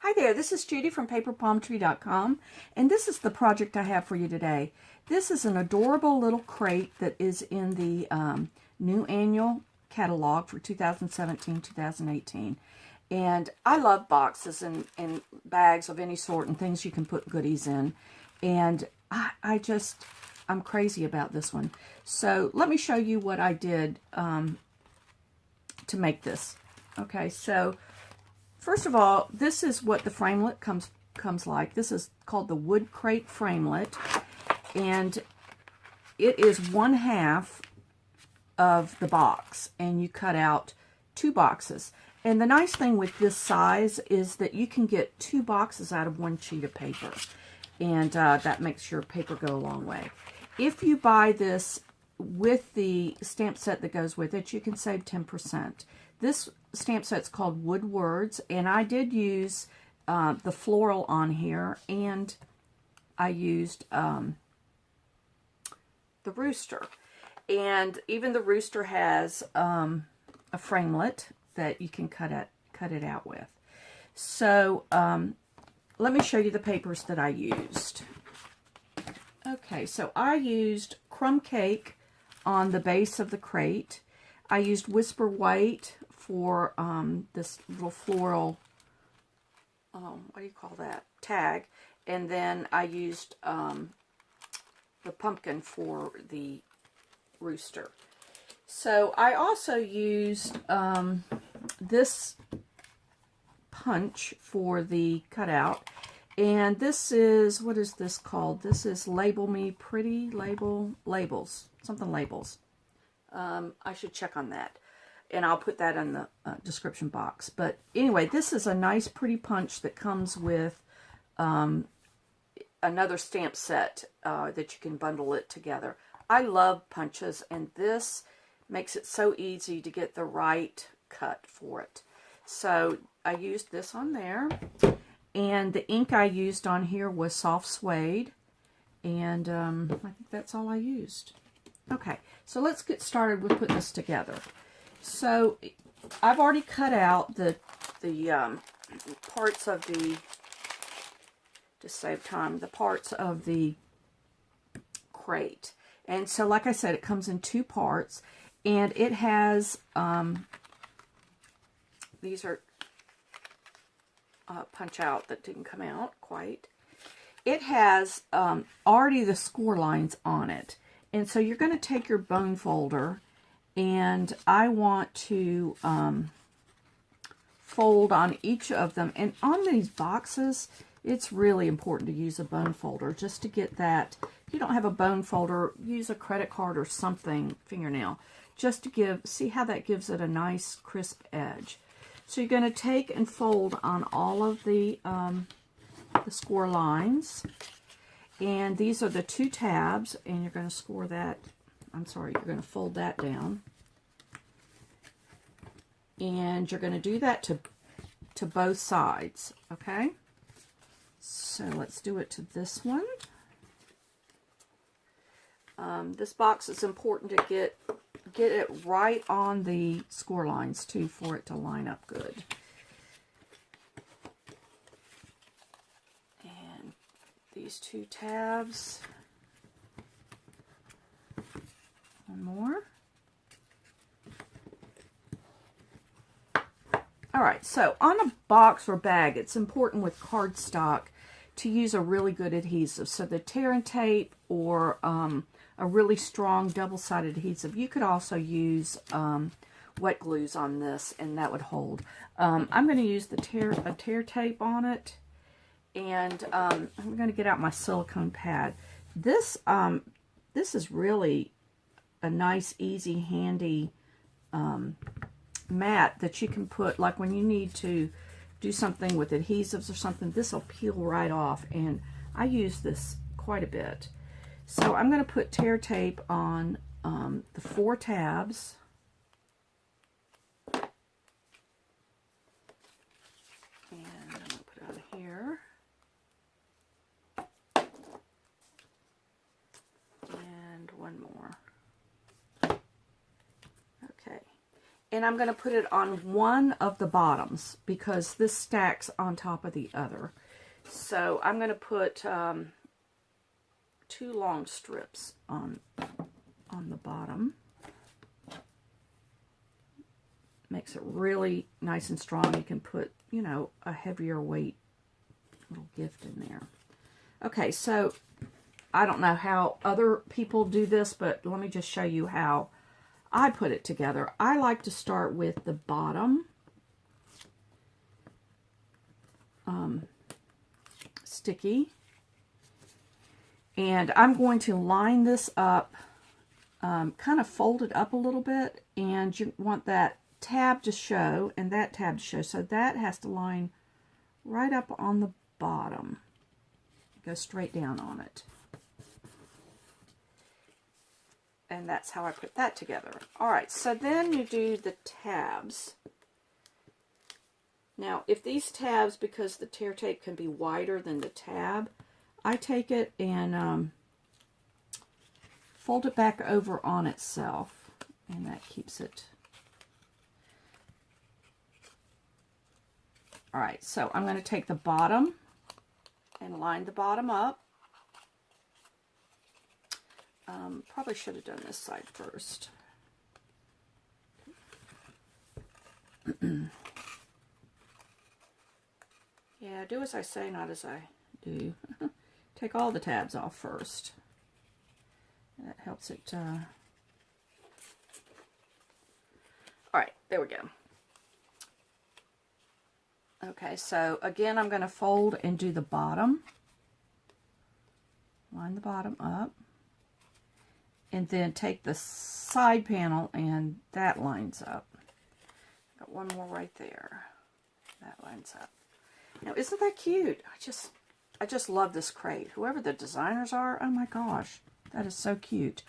Hi there, this is Judy from paperpalmtree.com, and this is the project I have for you today. This is an adorable little crate that is in the new annual catalog for 2017-2018. And I love boxes and bags of any sort and things you can put goodies in. And I'm crazy about this one. So let me show you what I did to make this. Okay, so first of all, this is what the framelit comes like. This is called the wood crate framelit, and it is 1/2 of the box, and you cut out 2 boxes. And the nice thing with this size is that you can get 2 boxes out of 1 sheet of paper, and that makes your paper go a long way. If you buy this with the stamp set that goes with it, you can save 10%. This stamp set's called Wood Words, and I did use the floral on here, and I used the rooster. And even the rooster has a framelit that you can cut it out with. So let me show you the papers that I used. Okay, so I used Crumb Cake on the base of the crate. I used Whisper White for this little floral, what do you call that, tag. And then I used the pumpkin for the rooster. So I also used this punch for the cutout. And this is, what is this called? This is Label Me Pretty Labels. Something labels. I should check on that. And I'll put that in the description box. But anyway, this is a nice pretty punch that comes with another stamp set that you can bundle it together. I love punches, and this makes it so easy to get the right cut for it. So I used this on there. And the ink I used on here was soft suede. And I think that's all I used. Okay, so let's get started with putting this together. So I've already cut out the parts of the, to save time, the parts of the crate. And so like I said, it comes in 2 parts, and it has, these are punch out that didn't come out quite. It has already the score lines on it. And so you're going to take your bone folder, and I want to fold on each of them. And on these boxes, it's really important to use a bone folder just to get that. If you don't have a bone folder, use a credit card or something, fingernail, just to see how that gives it a nice crisp edge. So you're going to take and fold on all of the score lines. And these are the 2 tabs, and you're going to score that, you're going to fold that down. And you're going to do that to both sides, okay? So let's do it to this one. This box is important to get it right on the score lines too, for it to line up good. And these 2 tabs. One more. Alright, so on a box or bag, it's important with cardstock to use a really good adhesive. So the tear and tape, or a really strong double-sided adhesive. You could also use wet glues on this, and that would hold. I'm going to use the tear tape on it, and I'm going to get out my silicone pad. This is really a nice, easy, handy mat that you can put, like when you need to do something with adhesives or something, this will peel right off, and I use this quite a bit. So I'm going to put tear tape on the 4 tabs. And I'm going to put it on here. And one more. Okay. And I'm going to put it on one of the bottoms because this stacks on top of the other. So I'm going to put 2 long strips on the bottom. Makes it really nice and strong. You can put, you know, a heavier weight little gift in there. Okay, so I don't know how other people do this, but let me just show you how I put it together. I like to start with the bottom sticky, and I'm going to line this up, kind of fold it up a little bit, and you want that tab to show and that tab to show, so that has to line right up on the bottom. Go straight down on it. And that's how I put that together. Alright, so then you do the tabs. Now, if these tabs, because the tear tape can be wider than the tab, I take it and fold it back over on itself, and that keeps it. Alright, so I'm going to take the bottom and line the bottom up. Probably should have done this side first. Yeah, do as I say, not as I do. Take all the tabs off first. That helps it. Alright, there we go. Okay, so again, I'm going to fold and do the bottom. Line the bottom up. And then take the side panel and that lines up. Got one more right there. That lines up. Now, isn't that cute? I just love this crate. Whoever the designers are, oh my gosh, that is so cute.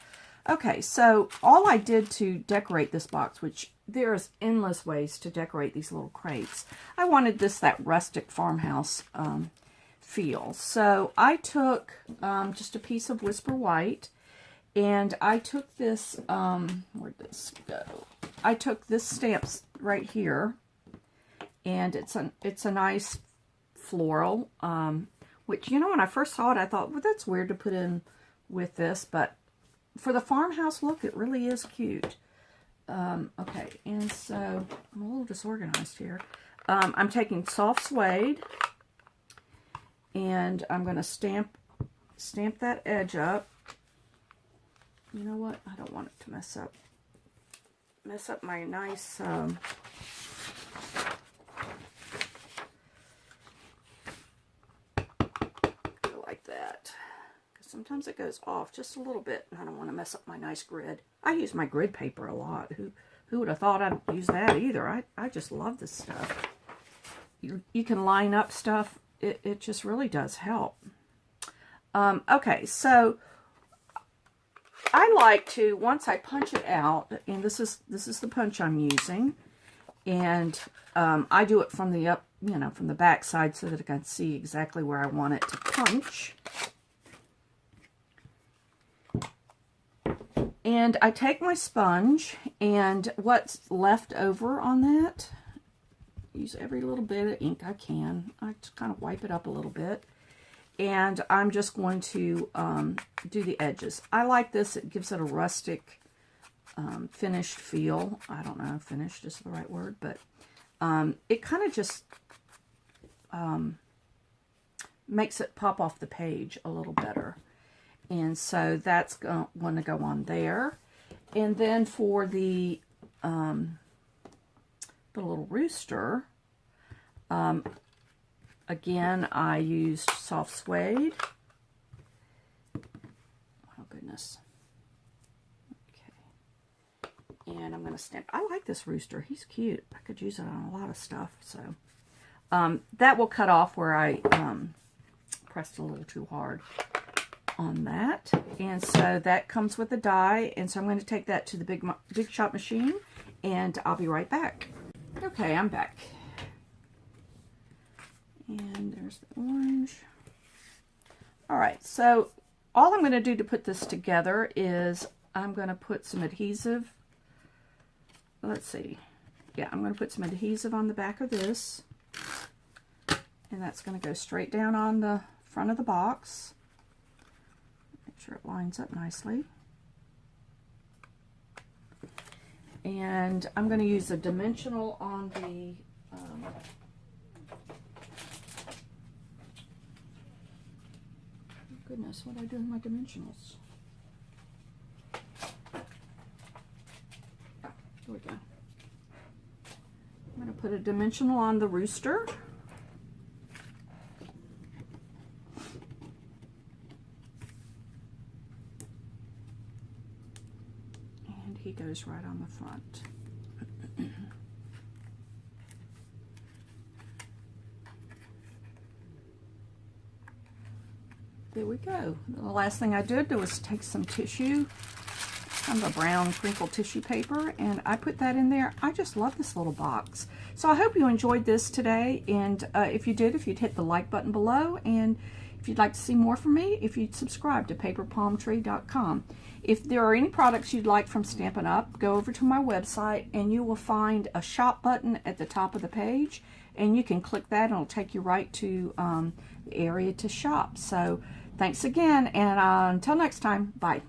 Okay, so all I did to decorate this box, which there's endless ways to decorate these little crates. I wanted that rustic farmhouse feel. So I took just a piece of Whisper White, and I took this, where'd this go? I took this stamp right here, and it's a nice floral, which, you know, when I first saw it, I thought, well, that's weird to put in with this, but for the farmhouse look, it really is cute. Okay, and so I'm a little disorganized here. I'm taking soft suede, and I'm going to stamp that edge up. You know what? I don't want it to mess up my nice go like that. Because sometimes it goes off just a little bit, and I don't want to mess up my nice grid. I use my grid paper a lot. Who would have thought I'd use that either? I just love this stuff. You can line up stuff. It just really does help. Okay, so I like to, once I punch it out, and this is the punch I'm using, and I do it from the from the back side so that I can see exactly where I want it to punch. And I take my sponge, and what's left over on that, use every little bit of ink I can. I just kind of wipe it up a little bit. And I'm just going to do the edges. I like this. It gives it a rustic, finished feel. I don't know if finished is the right word, but it kind of just makes it pop off the page a little better. And so that's going to go on there. And then for the little rooster, again, I used soft suede. Oh, goodness. Okay. And I'm going to stamp. I like this rooster. He's cute. I could use it on a lot of stuff. So that will cut off where I pressed a little too hard on that. And so that comes with the die. And so I'm going to take that to the Big Shot machine, and I'll be right back. Okay, I'm back. And there's the orange. Alright, so all I'm going to do to put this together is I'm going to put some adhesive. Let's see. yeah, I'm going to put some adhesive on the back of this. And that's going to go straight down on the front of the box. Make sure it lines up nicely. And I'm going to use a dimensional on the goodness, what do I do with my dimensionals? Here we go. I'm going to put a dimensional on the rooster. And he goes right on the front. There we go. The last thing I did was take some tissue, kind of a brown crinkled tissue paper, and I put that in there. I just love this little box. So I hope you enjoyed this today, and if you did, if you'd hit the like button below, and if you'd like to see more from me, if you'd subscribe to paperpalmtree.com. If there are any products you'd like from Stampin' Up, go over to my website and you will find a shop button at the top of the page, and you can click that and it'll take you right to the area to shop. So thanks again, and until next time, bye.